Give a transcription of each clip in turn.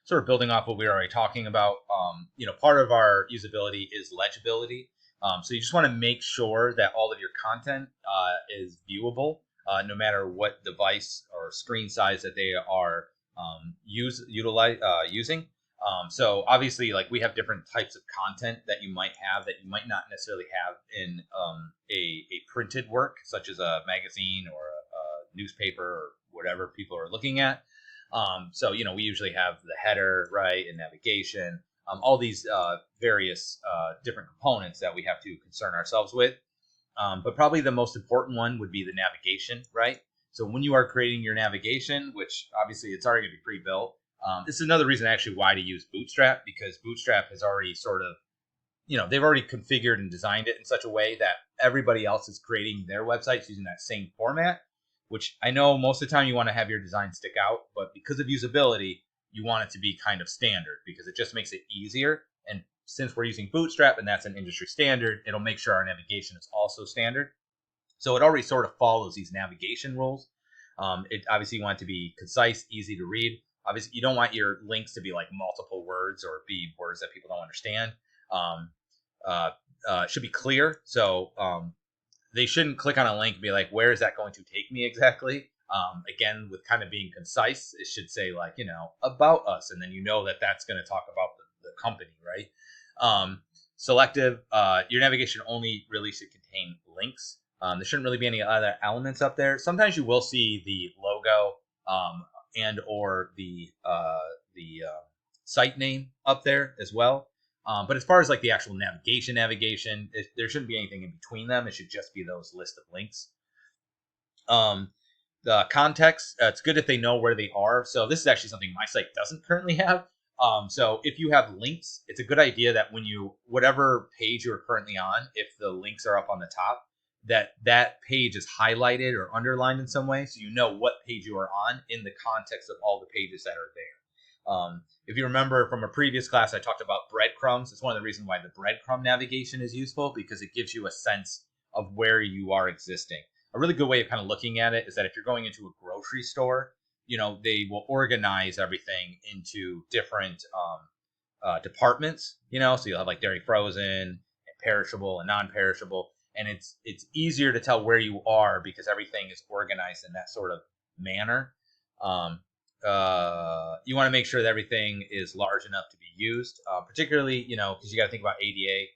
sort of building off what we were already talking about, part of our usability is legibility. So you just want to make sure that all of your content is viewable, no matter what device or screen size that they are using. So obviously, like we have different types of content that you might have that you might not necessarily have in a printed work, such as a magazine or a newspaper or whatever people are looking at. So we usually have the header, right, and navigation, all these various different components that we have to concern ourselves with. But probably the most important one would be the navigation, right? So when you are creating your navigation, which obviously it's already going to be pre-built, this is another reason actually why to use Bootstrap, because Bootstrap has already sort of, they've already configured and designed it in such a way that everybody else is creating their websites using that same format, which I know most of the time you want to have your design stick out, but because of usability, you want it to be kind of standard because it just makes it easier. And since we're using Bootstrap and that's an industry standard, it'll make sure our navigation is also standard. So it already sort of follows these navigation rules. It obviously you want it to be concise, easy to read. Obviously, you don't want your links to be like multiple words or be words that people don't understand. It should be clear. So they shouldn't click on a link and be like, where is that going to take me exactly? Again, with kind of being concise, it should say like, about us. And then that that's going to talk about the company, right? Selective, your navigation only really should contain links. There shouldn't really be any other elements up there. Sometimes you will see the logo and or the site name up there as well. But as far as like the actual navigation, there shouldn't be anything in between them. It should just be those list of links. The context, it's good if they know where they are. So this is actually something my site doesn't currently have. So if you have links, it's a good idea that when whatever page you're currently on, if the links are up on the top, that page is highlighted or underlined in some way, so you know what page you are on in the context of all the pages that are there. If you remember from a previous class, I talked about breadcrumbs. It's one of the reasons why the breadcrumb navigation is useful, because it gives you a sense of where you are existing. A really good way of kind of looking at it is that if you're going into a grocery store, they will organize everything into different departments, so you'll have like dairy frozen and perishable and non-perishable. And it's easier to tell where you are because everything is organized in that sort of manner. You want to make sure that everything is large enough to be used, particularly, because you got to think about ADA,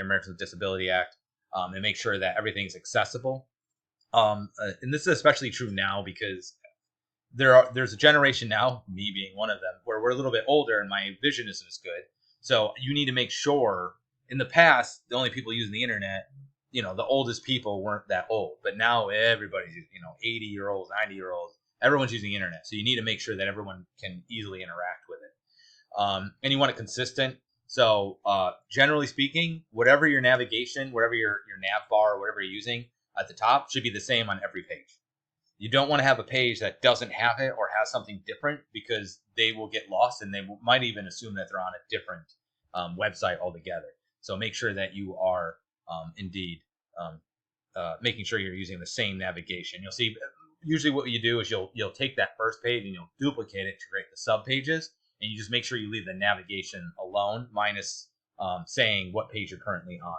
Americans with Disability Act, and make sure that everything's accessible. And this is especially true now because there's a generation now, me being one of them, where we're a little bit older and my vision isn't as good. So you need to make sure. In the past, the only people using the internet, the oldest people weren't that old, but now everybody's, 80-year-olds, 90-year-olds, everyone's using the internet. So you need to make sure that everyone can easily interact with it. And you want it consistent. So generally speaking, whatever your navigation, whatever your nav bar, whatever you're using at the top should be the same on every page. You don't want to have a page that doesn't have it or has something different, because they will get lost and they might even assume that they're on a different website altogether. So make sure that you are indeed making sure you're using the same navigation. You'll see usually what you do is you'll take that first page and you'll duplicate it to create the sub pages, and you just make sure you leave the navigation alone minus saying what page you're currently on.